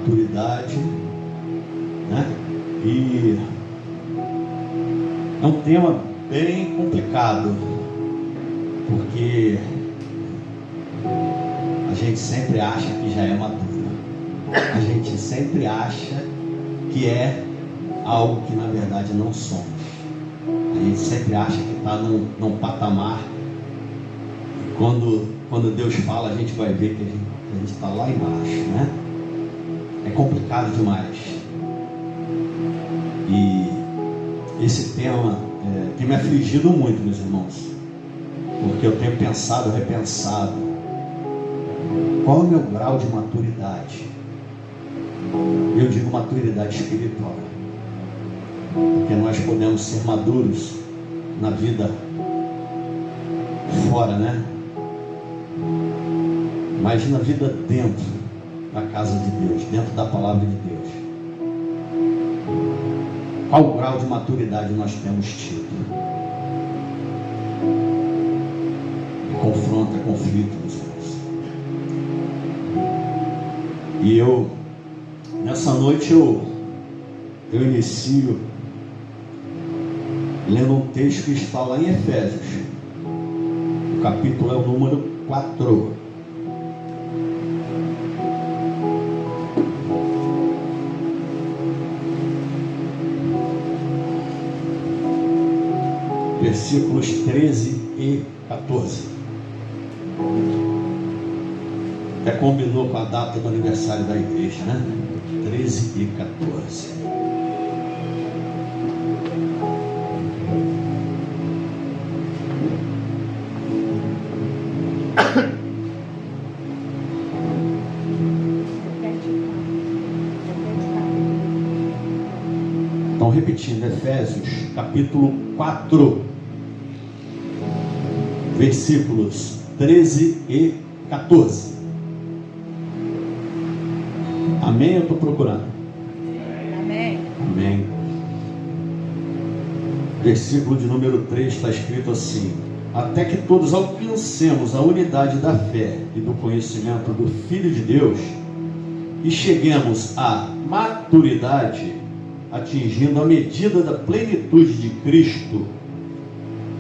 maturidade, né? E é um tema bem complicado, porque a gente sempre acha que já é maduro, a gente sempre acha que é algo que na verdade não somos. A gente sempre acha que está num patamar, e quando Deus fala, a gente vai ver que a gente está lá embaixo, né? É complicado demais. E esse tema tem me afligido muito, meus irmãos, porque eu tenho pensado, repensado, qual é o meu grau de maturidade? Eu digo maturidade espiritual, porque nós podemos ser maduros na vida fora, né? Mas na vida dentro da casa de Deus, dentro da palavra de Deus, qual grau de maturidade nós temos tido? Confronta, conflito, meus irmãos. E nessa noite eu inicio lendo um texto que está lá em Efésios. O capítulo é o número 4. Versículos 13 e 14. Até combinou com a data do aniversário da igreja, né? 13 e 14. Então, repetindo, Efésios, capítulo 4, versículos 13 e 14. Amém? Eu estou procurando. Amém. Amém. Versículo de número 3 está escrito assim: até que todos alcancemos a unidade da fé e do conhecimento do Filho de Deus e cheguemos à maturidade, atingindo a medida da plenitude de Cristo.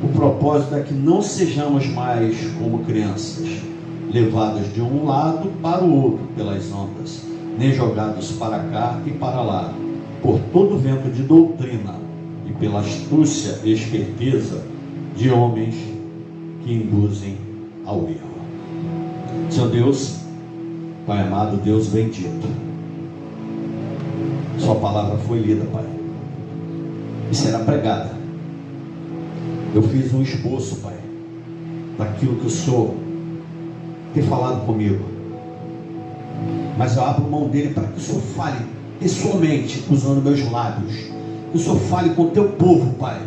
O propósito é que não sejamos mais como crianças, levadas de um lado para o outro pelas ondas, nem jogados para cá e para lá, por todo vento de doutrina e pela astúcia e esperteza de homens que induzem ao erro. Senhor Deus, Pai amado, Deus bendito, Sua palavra foi lida, Pai, e será pregada. Eu fiz um esboço, Pai, daquilo que o Senhor tem falado comigo, mas eu abro mão dele para que o Senhor fale pessoalmente, usando meus lábios, que o Senhor fale com o teu povo, Pai,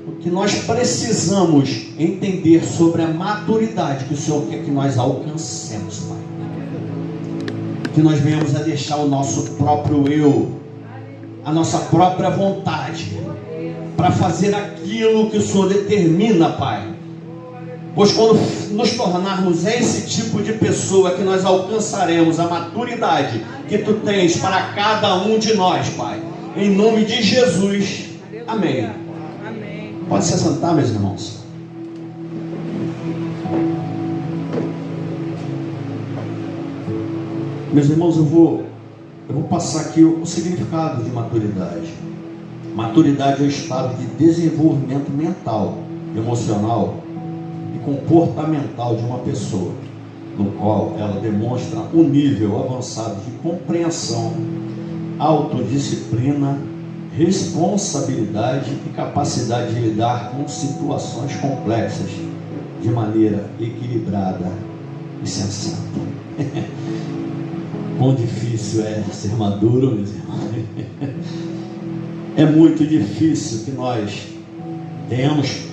o que nós precisamos entender sobre a maturidade que o Senhor quer que nós alcancemos, Pai, que nós venhamos a deixar o nosso próprio eu, a nossa própria vontade, para fazer aquilo que o Senhor determina, Pai. Pois quando nos tornarmos esse tipo de pessoa, que nós alcançaremos a maturidade que Tu tens para cada um de nós, Pai. Em nome de Jesus. Amém. Amém. Pode se assentar, meus irmãos. Meus irmãos, eu vou passar aqui o significado de maturidade. Maturidade é o estado de desenvolvimento mental, emocional e comportamental de uma pessoa, no qual ela demonstra um nível avançado de compreensão, autodisciplina, responsabilidade e capacidade de lidar com situações complexas de maneira equilibrada e sensata. Quão difícil é ser maduro, meus irmãos. É muito difícil que nós tenhamos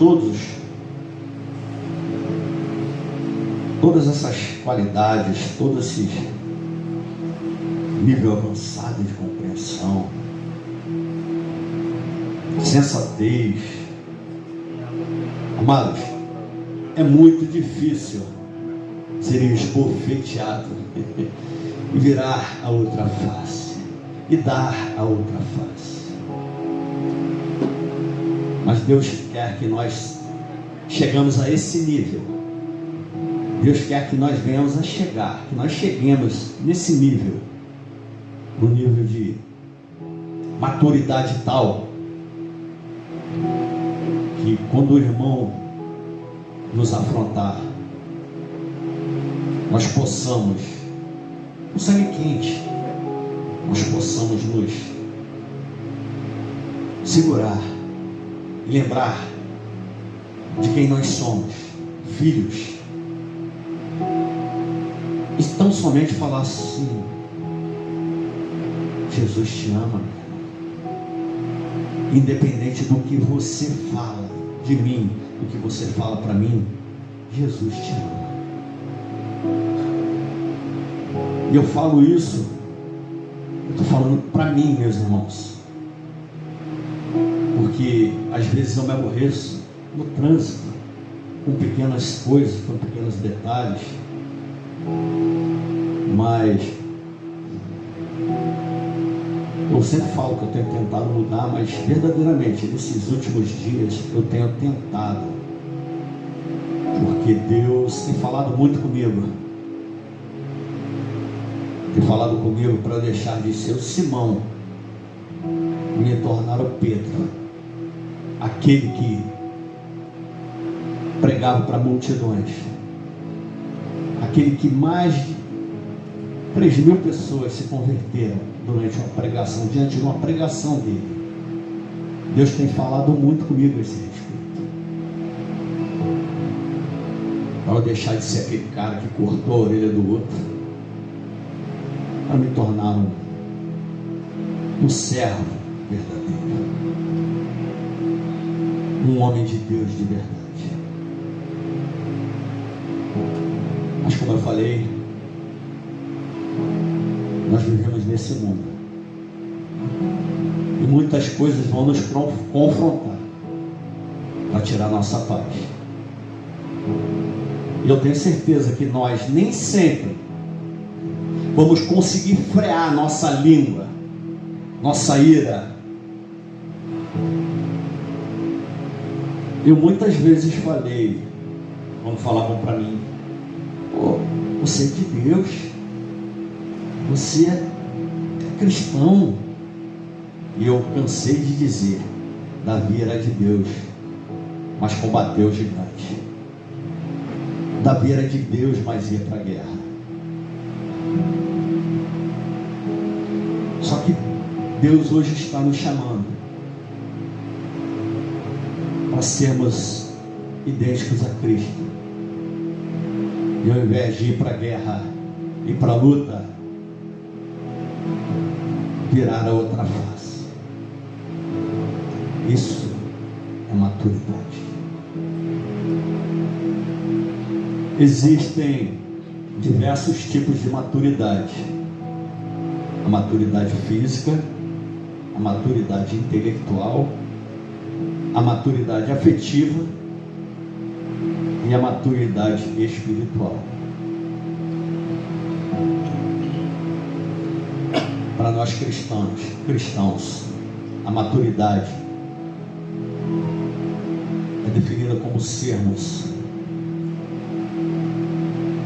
todas essas qualidades, todo esse nível avançado de compreensão, sensatez. Amados, é muito difícil ser esbofeteado e virar a outra face. e dar a outra face. Mas Deus quer que nós chegamos a esse nível. Deus quer que nós venhamos a chegar, que nós cheguemos nesse nível, no nível de maturidade tal, que quando o irmão nos afrontar, nós possamos, com sangue quente, nós possamos nos segurar e lembrar de quem nós somos, filhos, e tão somente falar assim: Jesus te ama, independente do que você fala de mim, do que você fala para mim, Jesus te ama. E eu falo isso, eu estou falando para mim, meus irmãos, porque às vezes eu me aborreço no trânsito, com pequenas coisas, com pequenos detalhes, mas eu sempre falo que eu tenho tentado mudar, mas verdadeiramente nesses últimos dias eu tenho tentado, porque Deus tem falado muito comigo, para eu deixar de ser o Simão e me tornar o Pedro, aquele que pregava para multidões, aquele que mais de 3.000 pessoas se converteram durante uma pregação, diante de uma pregação dele. Deus tem falado muito comigo a esse respeito, para eu deixar de ser aquele cara que cortou a orelha do outro, para me tornar um servo verdadeiro, um homem de Deus de verdade. Mas como eu falei, nós vivemos nesse mundo e muitas coisas vão nos confrontar para tirar nossa paz. E eu tenho certeza que nós nem sempre vamos conseguir frear nossa língua, nossa ira. Eu muitas vezes falei, quando falavam para mim: "Pô, você é de Deus, você é cristão." E eu cansei de dizer: Davi era de Deus, mas combateu o gigante. Davi era de Deus, mas ia para a guerra. Só que Deus hoje está nos chamando para sermos idênticos a Cristo. E ao invés de ir para a guerra e para a luta, virar a outra face. Isso é maturidade. Existem diversos tipos de maturidade: a maturidade física, a maturidade intelectual, a maturidade afetiva e a maturidade espiritual. Para nós cristãos, a maturidade é definida como sermos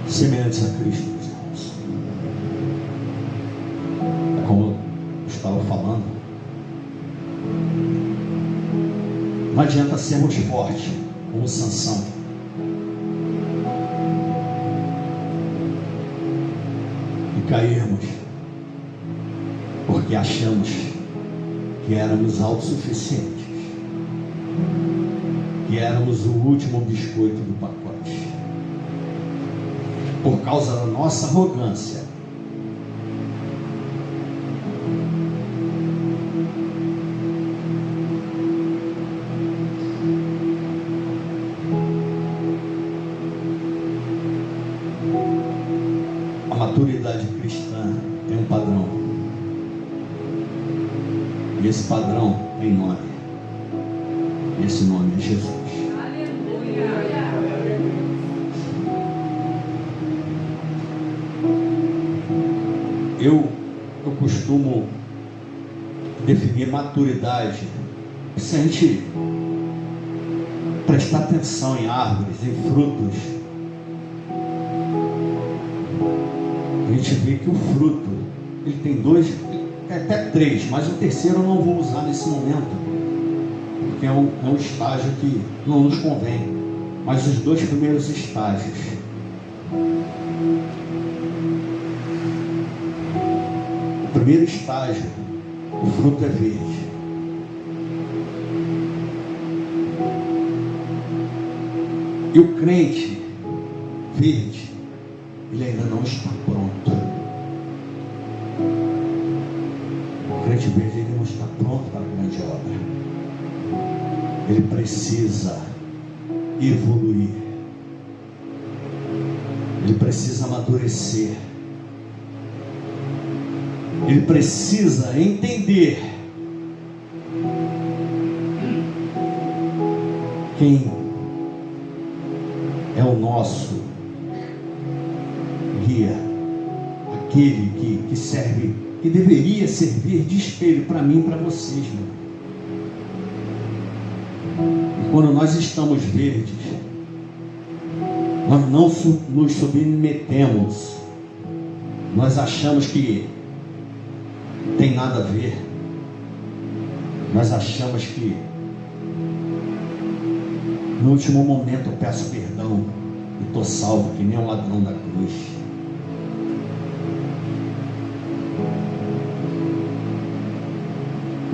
semelhantes a Cristo, meus irmãos. É como eu estava falando, não adianta sermos fortes como Sansão e cairmos porque achamos que éramos autossuficientes, que éramos o último biscoito do pacote. Por causa da nossa arrogância, a maturidade cristã tem um padrão, e esse padrão tem nome, e esse nome é Jesus. Eu costumo definir maturidade, se a gente prestar atenção em árvores, em frutos, a gente vê que o fruto, ele tem dois, até três, mas o terceiro eu não vou usar nesse momento, porque é um estágio que não nos convém, mas os dois primeiros estágios. O primeiro estágio, o fruto é verde. E o crente verde, ele ainda não está pronto. O crente verde, ele não está pronto para a grande obra. Ele precisa evoluir. Ele precisa amadurecer. Ele precisa entender quem é o nosso guia, aquele que serve, que deveria servir de espelho para mim e para vocês, meu. E quando nós estamos verdes, nós não nos submetemos, nós achamos que tem nada a ver, nós achamos que no último momento eu peço perdão e estou salvo que nem um ladrão da cruz.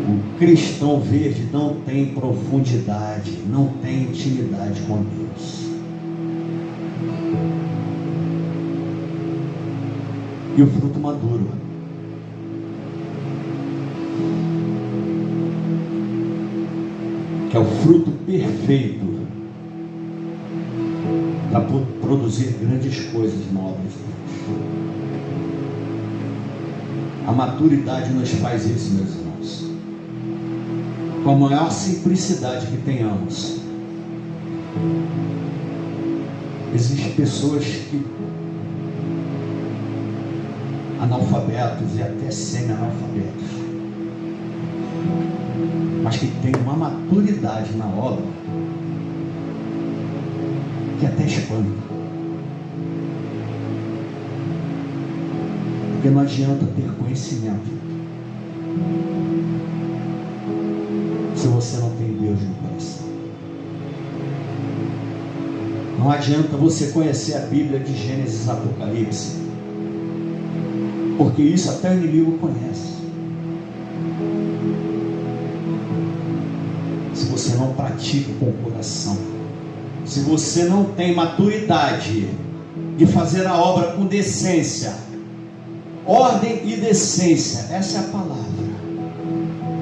O cristão verde não tem profundidade, não tem intimidade com Deus. E o fruto maduro, que é o fruto perfeito para produzir grandes coisas na obra de Deus. A maturidade nos faz isso, meus irmãos. Com a maior simplicidade que tenhamos. Existem pessoas que, analfabetos e até semi-analfabetos, mas que têm uma maturidade na obra que até espanta. Porque não adianta ter conhecimento se você não tem Deus no coração. Não adianta você conhecer a Bíblia de Gênesis a Apocalipse, porque isso até o inimigo conhece. Se você não pratica com o coração, se você não tem maturidade de fazer a obra com decência, ordem e decência, essa é a palavra.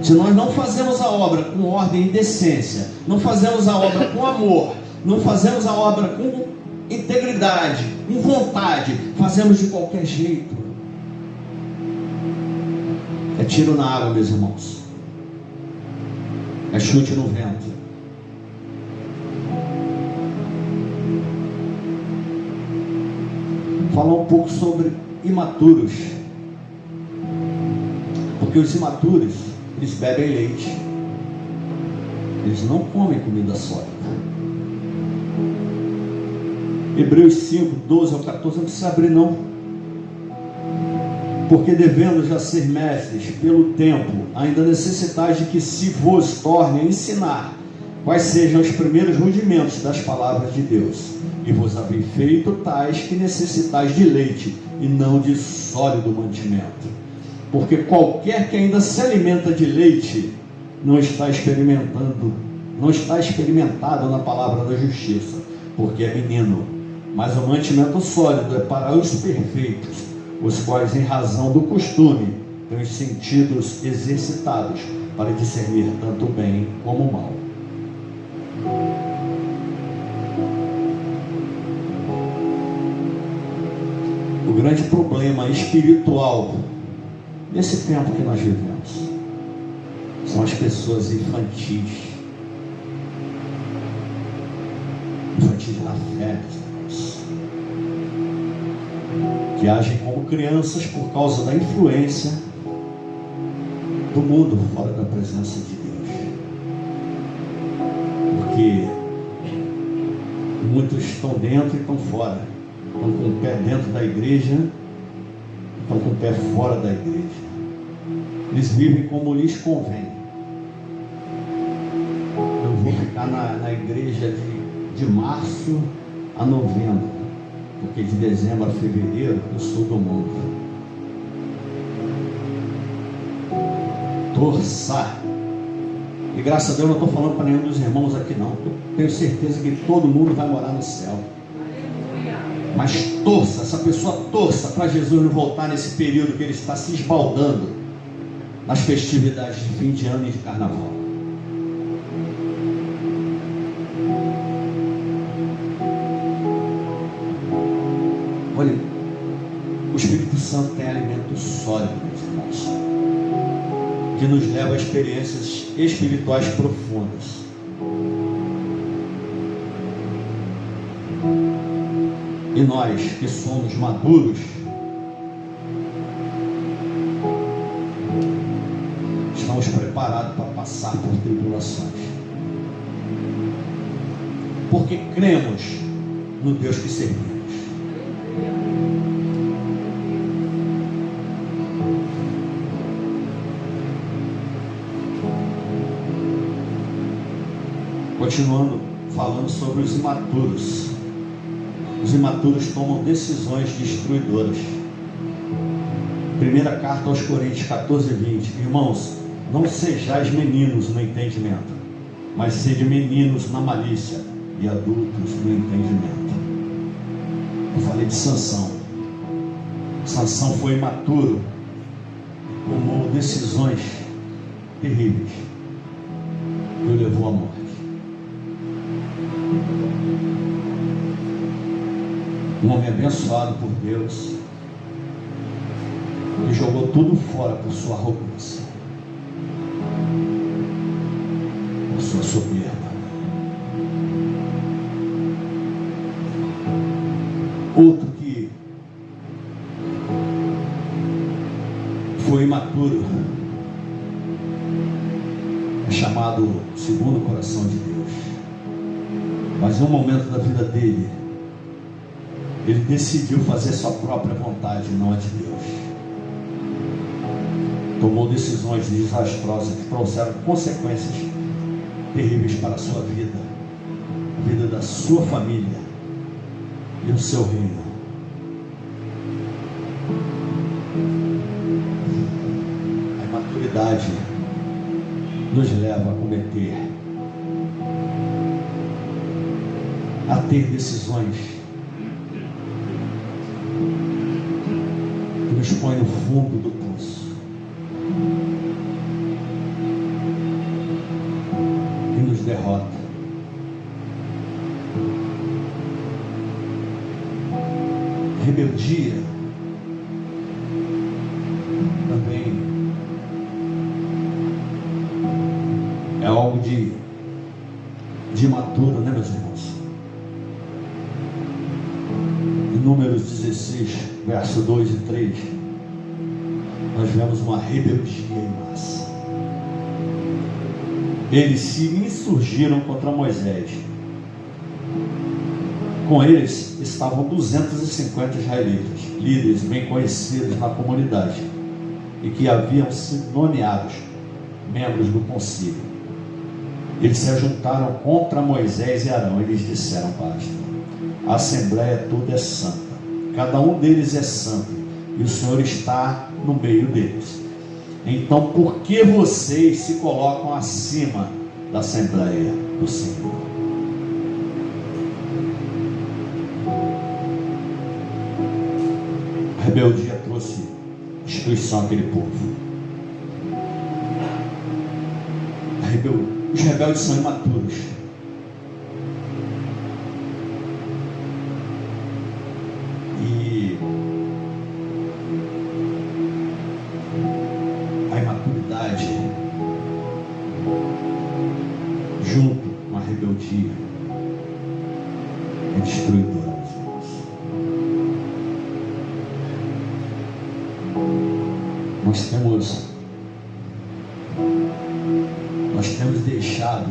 Se nós não fazemos a obra com ordem e decência, não fazemos a obra com amor, não fazemos a obra com integridade, com vontade, fazemos de qualquer jeito, é tiro na água, meus irmãos, é chute no vento. Falar um pouco sobre imaturos, porque os imaturos, eles bebem leite, eles não comem comida sólida. Hebreus 5, 12 ao 14, não precisa abrir não, porque devendo já ser mestres pelo tempo, ainda necessitais de que se vos torne a ensinar quais sejam os primeiros rudimentos das palavras de Deus, e vos havei feito tais que necessitais de leite e não de sólido mantimento, porque qualquer que ainda se alimenta de leite não está experimentado na palavra da justiça, porque é menino. Mas o mantimento sólido é para os perfeitos, os quais, em razão do costume, têm os sentidos exercitados para discernir tanto o bem como o mal. O grande problema espiritual nesse tempo que nós vivemos são as pessoas infantis na fé, que agem como crianças por causa da influência do mundo fora da presença de Deus. Porque muitos estão dentro e estão fora. Estão com o pé dentro da igreja, estão com o pé fora da igreja. Eles vivem como lhes convém. Eu vou ficar na igreja de março a novembro, porque de dezembro a fevereiro eu sou do mundo. Torça. E graças a Deus eu não estou falando para nenhum dos irmãos aqui não. Eu tenho certeza que todo mundo vai morar no céu. Mas torça, essa pessoa torça para Jesus não voltar nesse período que ele está se esbaldando nas festividades de fim de ano e de carnaval. Olha, o Espírito Santo tem alimento sólido, meus irmãos, que nos leva a experiências espirituais profundas. E nós que somos maduros, estamos preparados para passar por tribulações, porque cremos no Deus que servimos. Continuando falando sobre os imaturos. Os imaturos tomam decisões destruidoras. Primeira carta aos Coríntios 14:20. Irmãos, não sejais meninos no entendimento, mas sede meninos na malícia e adultos no entendimento. Eu falei de Sansão. Sansão foi imaturo, tomou decisões terríveis e o levou à morte. Um homem abençoado por Deus, e jogou tudo fora por sua arrogância, por sua soberba. Outro que foi imaturo é chamado segundo o coração de Deus, mas em um momento da vida dele, ele decidiu fazer sua própria vontade, não a de Deus. Tomou decisões desastrosas que trouxeram consequências terríveis para a sua vida, a vida da sua família e o seu reino. A imaturidade nos leva a cometer, a ter decisões que nos põe no fundo do poço e nos derrota. Rebeldia também é algo de imaturo, né, meus irmãos? Números 16, verso 2 e 3, nós vemos uma rebeldia em massa. Eles se insurgiram contra Moisés. Com eles estavam 250 israelitas, líderes bem conhecidos na comunidade, e que haviam sido nomeados membros do concílio. Eles se juntaram contra Moisés e Arão. Eles disseram: basta. A assembleia toda é santa, cada um deles é santo, e o Senhor está no meio deles. Então, por que vocês se colocam acima da assembleia do Senhor? A rebeldia trouxe destruição àquele povo. Os rebeldes são imaturos. E a imaturidade, junto com a rebeldia, é destruidora, meus irmãos. Nós temos temos deixado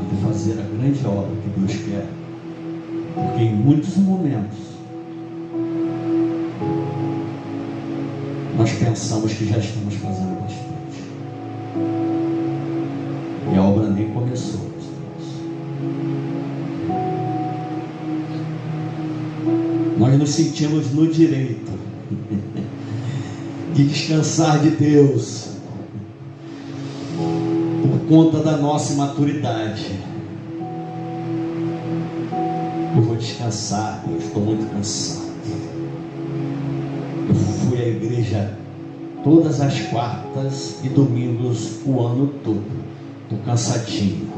de fazer a grande obra que Deus quer, porque em muitos momentos nós pensamos que já estamos fazendo bastante e a obra nem começou. Nós nos sentimos no direito de descansar de Deus por conta da nossa imaturidade. Eu vou descansar, eu estou muito cansado. Eu fui à igreja todas as quartas e domingos o ano todo. Estou cansadinho.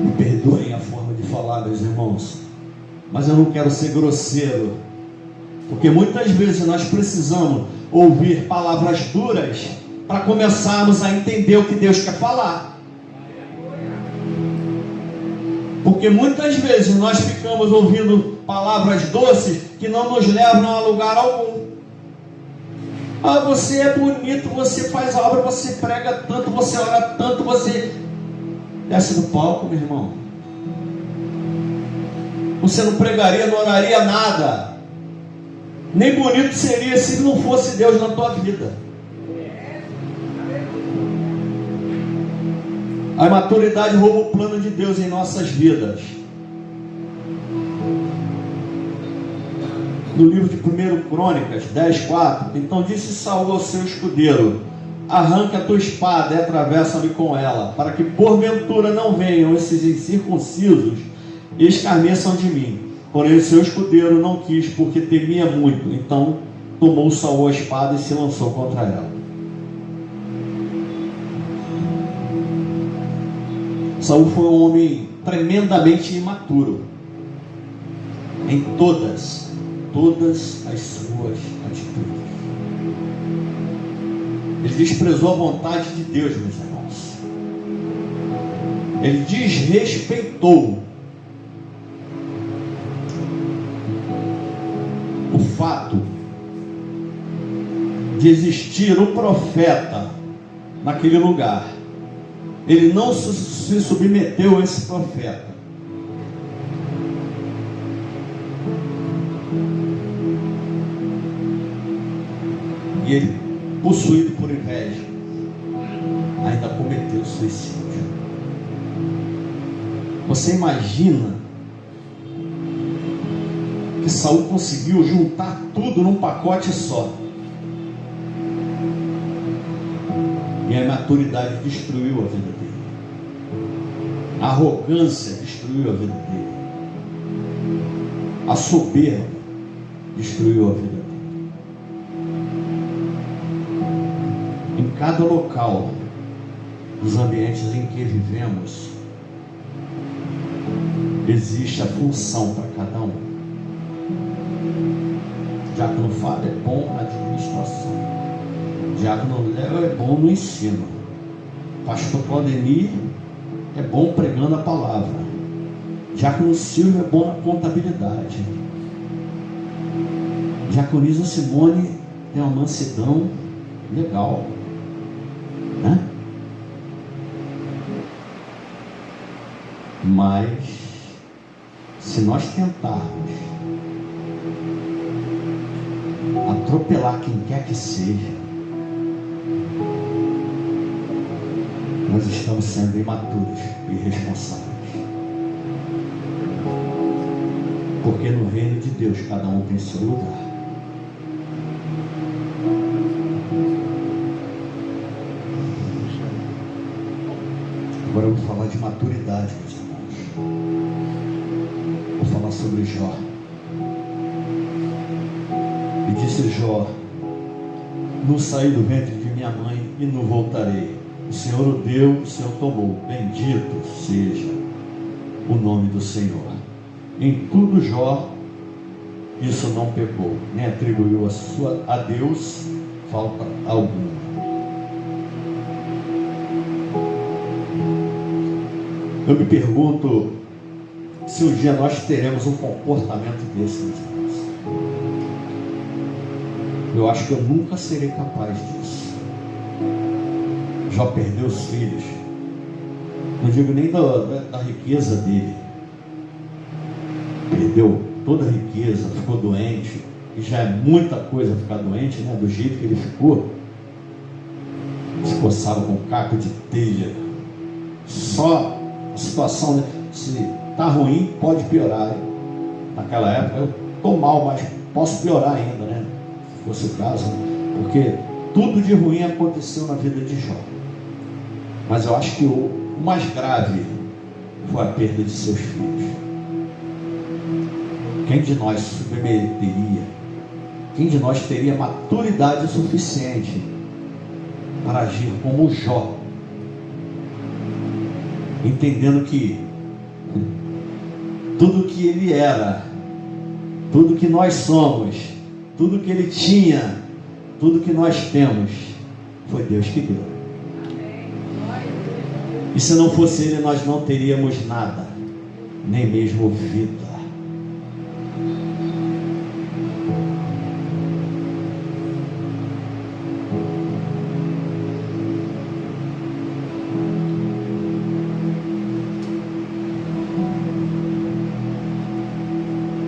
Me perdoem a forma de falar, meus irmãos, mas eu não quero ser grosseiro, porque muitas vezes nós precisamos ouvir palavras duras para começarmos a entender o que Deus quer falar. Porque muitas vezes nós ficamos ouvindo palavras doces que não nos levam a lugar algum. Ah, você é bonito, você faz a obra, você prega tanto, você ora tanto, você desce do palco, meu irmão. Você não pregaria, não oraria nada. Nem bonito seria se não fosse Deus na tua vida. A imaturidade rouba o plano de Deus em nossas vidas. No livro de 1 Crônicas 10:4, então disse Saul ao seu escudeiro: arranca a tua espada e atravessa-me com ela, para que porventura não venham esses incircuncisos e escarneçam de mim. Porém o seu escudeiro não quis, porque temia muito. Então tomou Saul a espada e se lançou contra ela. Saul foi um homem tremendamente imaturo em todas as suas atitudes. Ele desprezou a vontade de Deus, meus irmãos. Ele desrespeitou o fato de existir um profeta naquele lugar. Ele não se submeteu a esse profeta. E ele, possuído por inveja, ainda cometeu suicídio. Você imagina que Saul conseguiu juntar tudo num pacote só? E a imaturidade destruiu a vida dele. A arrogância destruiu a vida dele. A soberba destruiu a vida dele. Em cada local dos ambientes em que vivemos, existe a função para cada um. Diácono Fábio é bom na administração. Diácono Léo é bom no ensino. Pastor Claudemir é bom pregando a palavra. Diácono Silvio é bom na contabilidade. Diaconisa Simone tem uma mansidão legal, né? Mas se nós tentarmos atropelar quem quer que seja, nós estamos sendo imaturos e irresponsáveis. Porque no reino de Deus cada um tem seu lugar. Agora eu vou falar de maturidade, meus irmãos. Vou falar sobre Jó. E disse Jó: não saí do ventre de minha mãe e não voltarei. O Senhor o deu, o Senhor tomou. Bendito seja o nome do Senhor. Em tudo Jó isso não pecou, nem atribuiu a Deus falta alguma. Eu me pergunto se um dia nós teremos um comportamento desse, meus irmãos. Eu acho que eu nunca serei capaz disso. Jó perdeu os filhos. Não digo nem da riqueza dele. Perdeu toda a riqueza, ficou doente. E já é muita coisa ficar doente, né? Do jeito que ele ficou. Se coçava com caco de telha. Só a situação, né? Se está ruim, pode piorar. Naquela época eu estou mal, mas posso piorar ainda, né? Se fosse o caso, porque tudo de ruim aconteceu na vida de Jó. Mas eu acho que o mais grave foi a perda de seus filhos. Quem de nós submeteria? Quem de nós teria maturidade suficiente para agir como Jó? Entendendo que tudo que ele era, tudo que nós somos, tudo que ele tinha, tudo que nós temos, foi Deus que deu. E se não fosse ele, nós não teríamos nada, nem mesmo vida.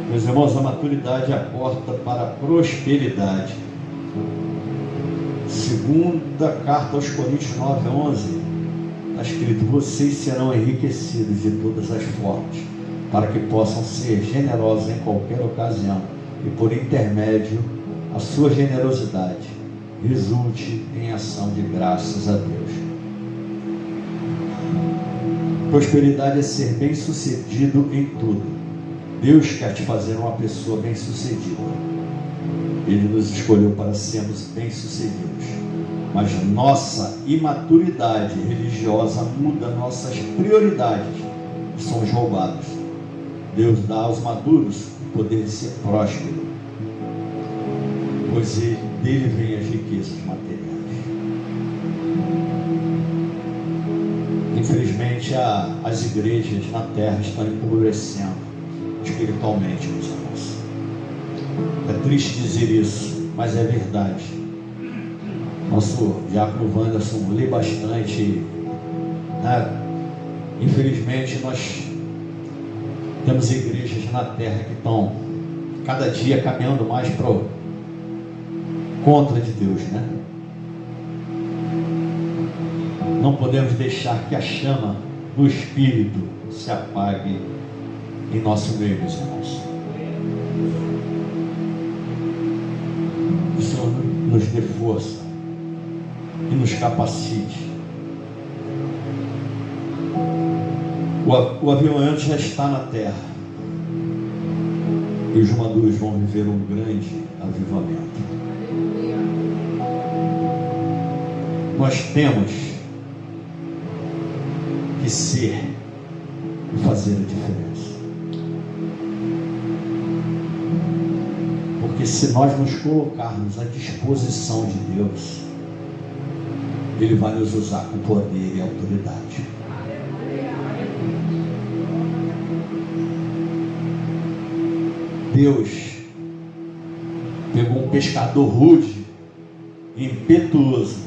Meus irmãos, a maturidade é a porta para a prosperidade. Segunda carta aos Coríntios 9:11, está escrito: vocês serão enriquecidos de todas as formas, para que possam ser generosos em qualquer ocasião, e por intermédio a sua generosidade resulte em ação de graças a Deus. Prosperidade é ser bem sucedido em tudo. Deus quer te fazer uma pessoa bem sucedida. Ele nos escolheu para sermos bem sucedidos. Mas nossa imaturidade religiosa muda nossas prioridades e somos roubados. Deus dá aos maduros o poder de ser próspero, pois dele vem as riquezas materiais. Infelizmente, as igrejas na terra estão empobrecendo espiritualmente, meus irmãos. É triste dizer isso, mas é verdade. Nosso diácono Wanderson lê bastante, né? Infelizmente, nós temos igrejas na terra que estão cada dia caminhando mais contra de Deus, né? Não podemos deixar que a chama do Espírito se apague em nosso meio, meus irmãos. Que o Senhor nos dê força e nos capacite. O avivamento já está na terra, e os maduros vão viver um grande avivamento. Nós temos que ser e fazer a diferença. Porque se nós nos colocarmos à disposição de Deus, Ele vai nos usar com poder e autoridade. Deus pegou um pescador rude, impetuoso,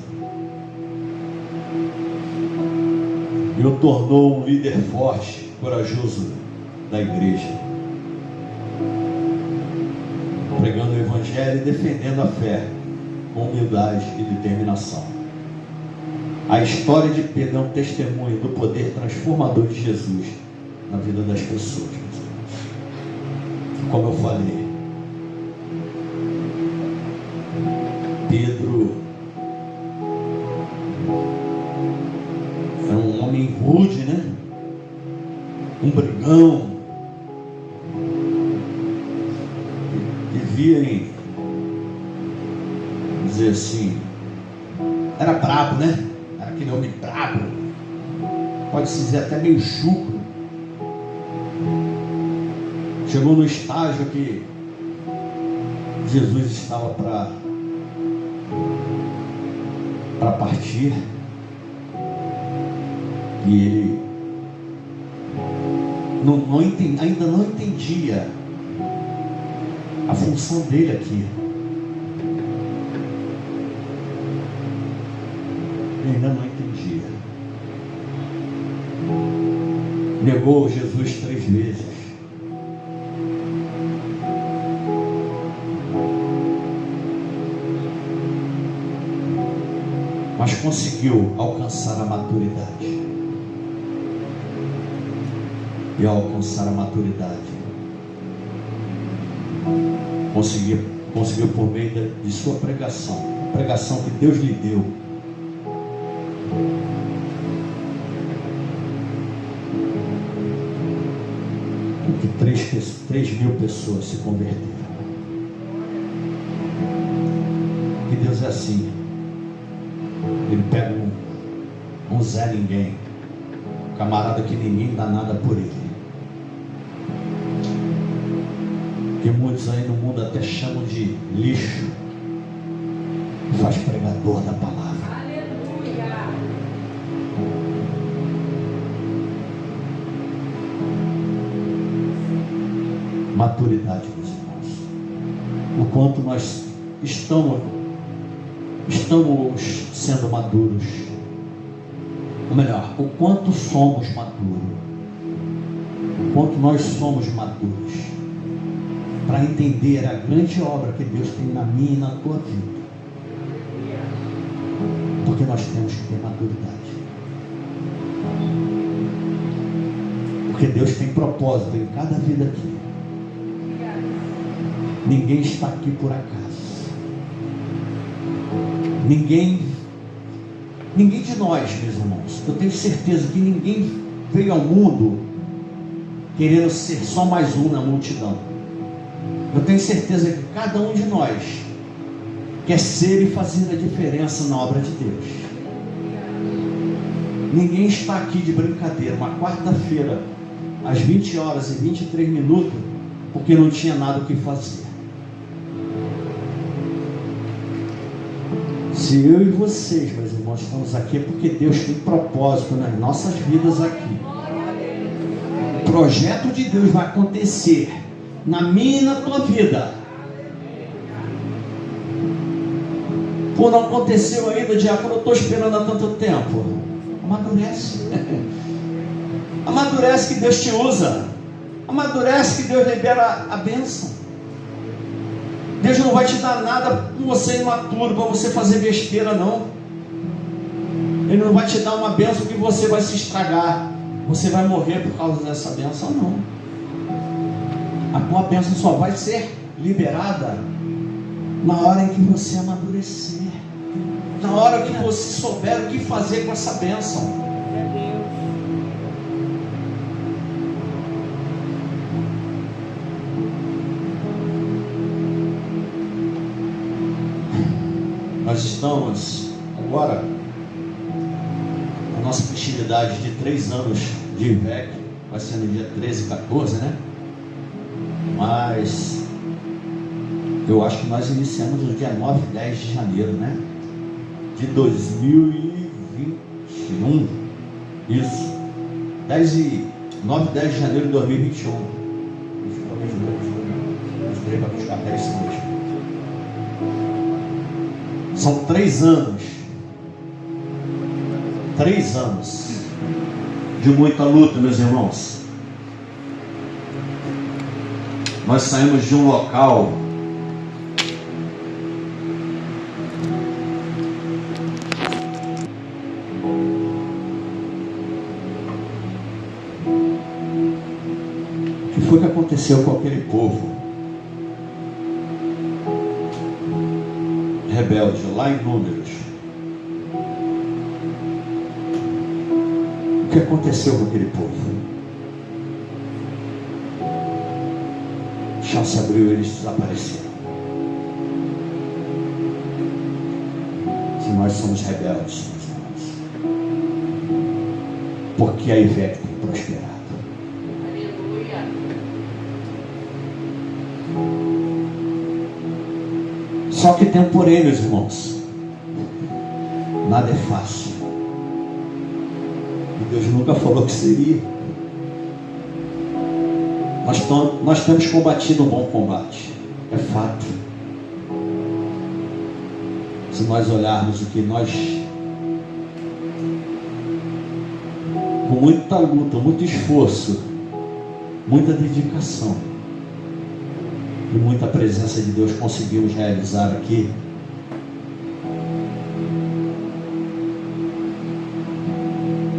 e o tornou um líder forte, corajoso da igreja, pregando o Evangelho e defendendo a fé com humildade e determinação. A história de Pedro é um testemunho do poder transformador de Jesus na vida das pessoas. Como eu falei, Pedro era um homem rude, né? Um brigão, vivia em, vamos dizer assim, era brabo, né? Era aquele homem brabo, pode-se dizer até meio chucro. Chegou no estágio que Jesus estava para partir, e ele ainda não entendia a função dele aqui. ele ainda não entendia. Negou Jesus 3 vezes. Mas conseguiu alcançar a maturidade. E ao alcançar a maturidade, conseguiu por meio de sua pregação, a pregação que Deus lhe deu, que 3.000 pessoas se converteram. Que Deus é assim. Ele pega um Zé Ninguém, um camarada que ninguém dá nada por ele, que muitos aí no mundo até chamam de lixo, e faz pregador da palavra. Aleluia. Maturidade, meus irmãos. O quanto nós estamos sendo maduros. Ou melhor, o quanto somos maduros. O quanto nós somos maduros para entender a grande obra que Deus tem na minha e na tua vida. Porque nós temos que ter maturidade. Porque Deus tem propósito em cada vida aqui. Ninguém está aqui por acaso. Ninguém de nós, meus irmãos, eu tenho certeza que ninguém veio ao mundo querendo ser só mais um na multidão. Eu tenho certeza que cada um de nós quer ser e fazer a diferença na obra de Deus. Ninguém está aqui de brincadeira, uma quarta-feira, às 20 horas e 23 minutos, porque não tinha nada o que fazer. Se eu e vocês, meus irmãos, estamos aqui é porque Deus tem propósito nas nossas vidas aqui. O projeto de Deus vai acontecer na minha e na tua vida. Pô, não aconteceu ainda, diácono, eu estou esperando há tanto tempo. Amadurece. Amadurece que Deus te usa. Amadurece que Deus libera a bênção. Deus não vai te dar nada com você imaturo, para você fazer besteira, não. Ele não vai te dar uma bênção que você vai se estragar. Você vai morrer por causa dessa bênção, não. A tua bênção só vai ser liberada na hora em que você amadurecer. Na hora que você souber o que fazer com essa bênção. Nós estamos agora a nossa festividade de 3 anos de IVEC, vai ser no dia 13 e 14, né? Mas eu acho que nós iniciamos no dia 9 e 10 de janeiro, né? De 2021. Isso. 9 e 10 de janeiro de 2021. Mostrei para buscar até esse mês. São 3 anos. 3 anos de muita luta, meus irmãos. Nós saímos de um local que foi que aconteceu com aquele povo rebelde, lá em Números. O que aconteceu com aquele povo? O chão se abriu e eles desapareceram. Se nós somos rebeldes, meus irmãos, porque a IVEC tem prosperado. Só que tem um porém, meus irmãos. Nada é fácil. E Deus nunca falou que seria. Nós temos combatido um bom combate. É fato. Se nós olharmos o que nós com muita luta, muito esforço, muita dedicação e muita presença de Deus, conseguimos realizar aqui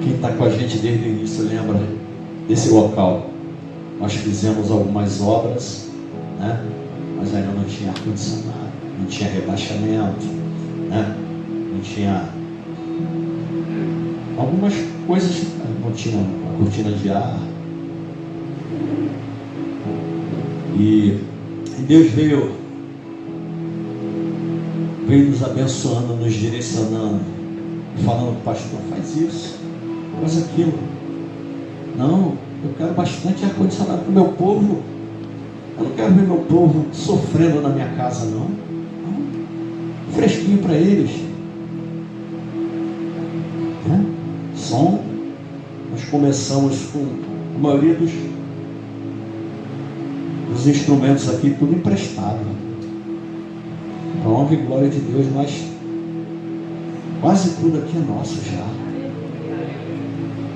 quem está com a gente desde o início lembra desse local. Nós fizemos algumas obras, né? Mas ainda não tinha ar-condicionado, não tinha rebaixamento, né? Não tinha algumas coisas, não tinha uma cortina de ar. E Deus veio nos abençoando, nos direcionando, falando: pastor, faz isso, faz aquilo. Não, eu quero bastante ar-condicionado para o meu povo. Eu não quero ver meu povo sofrendo na minha casa, não. Fresquinho para eles. Né? Som. Nós começamos com a maioria dos instrumentos aqui, tudo emprestado. Para honra e glória de Deus, mas quase tudo aqui é nosso já.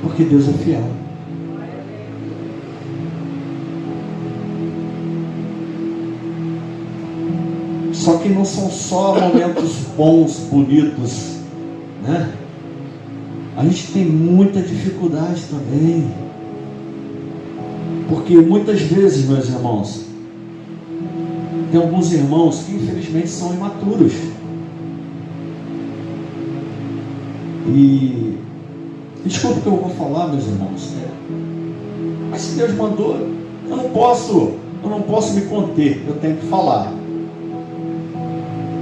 Porque Deus é fiel. Só que não são só momentos bons, bonitos, né? A gente tem muita dificuldade também. Porque muitas vezes, meus irmãos, tem alguns irmãos que infelizmente são imaturos. E desculpa o que eu vou falar, meus irmãos, né? Mas se Deus mandou, eu não posso me conter, eu tenho que falar.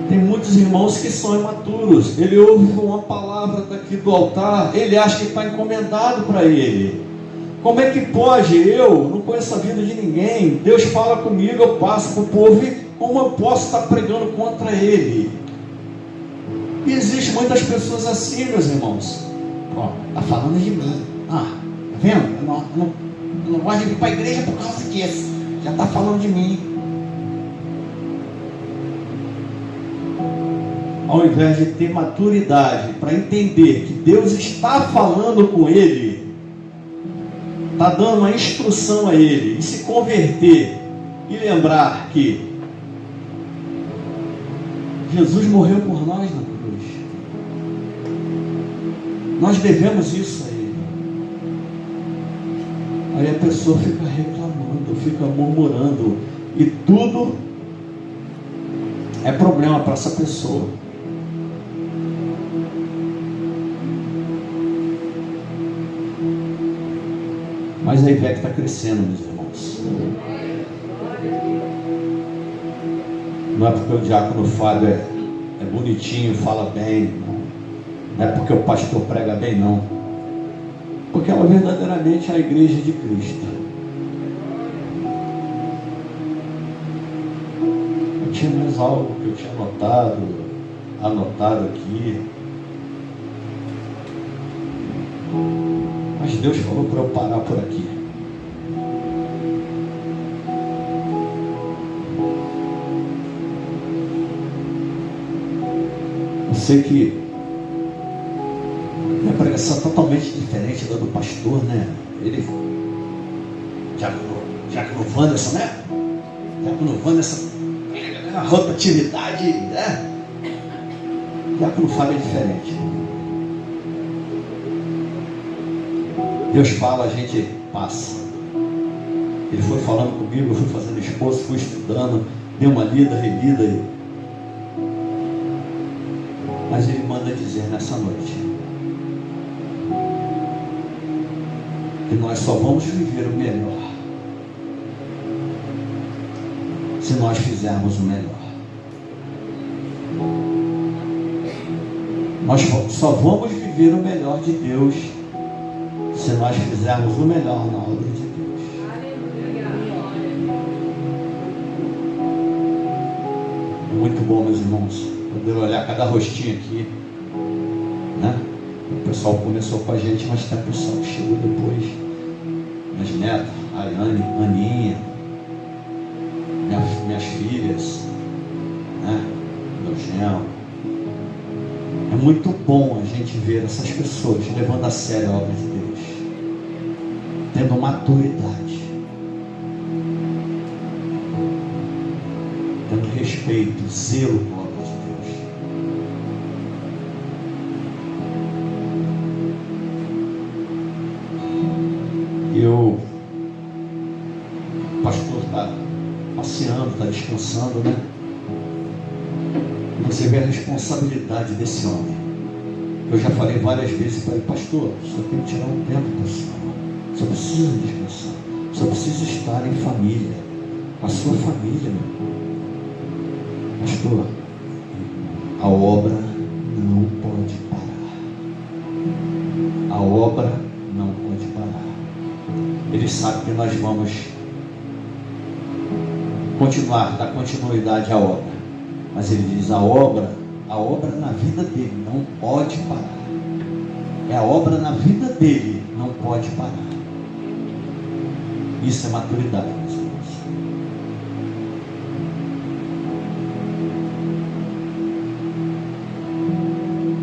Tem muitos irmãos que são imaturos. Ele ouve uma palavra daqui do altar, ele acha que está encomendado para ele. Como é que pode? Eu não conheço a vida de ninguém. Deus fala comigo, eu passo para o povo. E como eu posso estar pregando contra ele? E existe muitas pessoas assim, meus irmãos. Está falando de mim. Tá vendo? Eu não gosto de ir para a igreja por causa disso. Já está falando de mim. Ao invés de ter maturidade para entender que Deus está falando com ele, está dando uma instrução a ele, e se converter e lembrar que Jesus morreu por nós na cruz. Nós devemos isso a ele. Aí a pessoa fica reclamando, fica murmurando, e tudo é problema para essa pessoa. Mas a IVEC está crescendo, meus irmãos. Não é porque o diácono Fábio é bonitinho, fala bem, não é porque o pastor prega bem, não. Porque ela verdadeiramente é a igreja de Cristo. Eu tinha mais algo que eu tinha anotado aqui. Mas Deus falou para eu parar por aqui. Eu sei que minha pregação é totalmente diferente da do pastor, né? Ele, Diácono Wanderson, né? Diácono Wanderson, a rotatividade, né? Diácono Fábio é diferente. Deus fala, a gente passa. Ele foi falando comigo, eu fui fazendo esforço, fui estudando, dei uma lida, relida. Mas Ele manda dizer nessa noite que nós só vamos viver o melhor se nós fizermos o melhor. Nós só vamos viver o melhor de Deus se nós fizermos o melhor na obra de Deus. Muito bom, meus irmãos, poder olhar cada rostinho aqui, né? O pessoal começou com a gente, mas tem pessoal que chegou depois. Minhas netas, a Ariane, Aninha, minhas filhas, né? Meu genro. É muito bom a gente ver essas pessoas levando a sério a obra de Deus. tendo maturidade, tendo respeito, zelo pela obra de Deus. O pastor está passeando, está descansando, né? Você vê a responsabilidade desse homem. Eu já falei várias vezes para ele: pastor, só tem que tirar um tempo para o Senhor. Só precisa descansar. Só precisa estar em família, com a sua família. Pastor, a obra não pode parar. A obra não pode parar. Ele sabe que nós vamos continuar, dar continuidade à obra. Mas ele diz: a obra na vida dele não pode parar. É a obra na vida dele, não pode parar. Isso é maturidade, meus irmãos.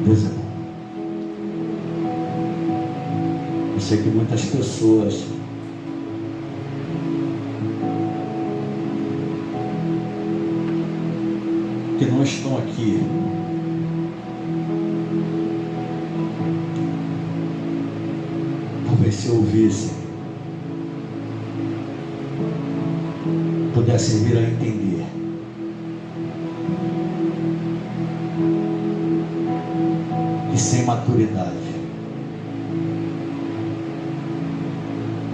Deus é bom. Eu sei que muitas pessoas que não estão aqui talvez, se ouvissem, pudessem vir a entender que sem maturidade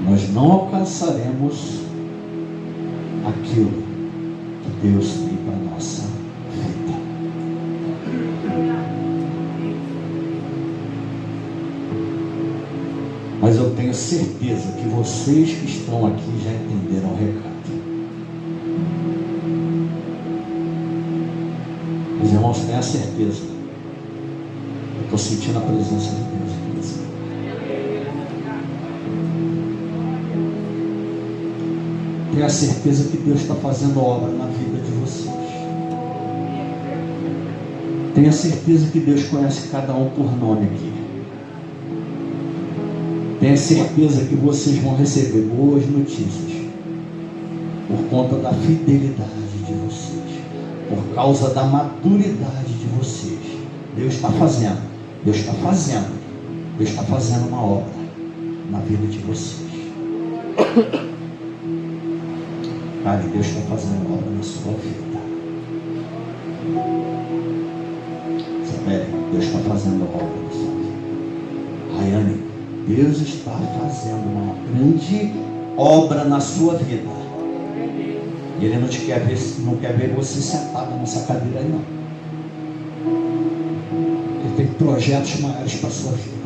nós não alcançaremos aquilo que Deus tem para a nossa vida. Mas eu tenho certeza que vocês que estão aqui já entenderam o recado. Meus irmãos, tenham a certeza. Eu estou sentindo a presença de Deus aqui nesse lugar. Tenha a certeza que Deus está fazendo obra na vida de vocês. Tenha certeza que Deus conhece cada um por nome aqui. Tenha certeza que vocês vão receber boas notícias por conta da fidelidade de vocês, por causa da maturidade de vocês. Deus está fazendo, Deus está fazendo, Deus está fazendo uma obra na vida de vocês. Cara, Deus está fazendo uma obra na sua vida. Sabe, Deus está fazendo obra na sua vida. Rayane, Deus está fazendo uma grande obra na sua vida. Ele não quer ver você sentado nessa cadeira aí, não. Ele tem projetos maiores para a sua vida.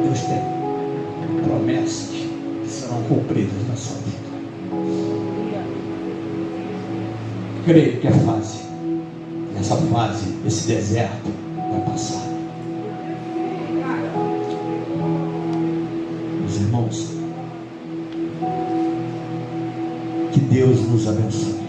Deus tem promessas que serão cumpridas na sua vida. Creio que a fase, essa fase, esse deserto vai passar. Meus irmãos, que Deus nos abençoe.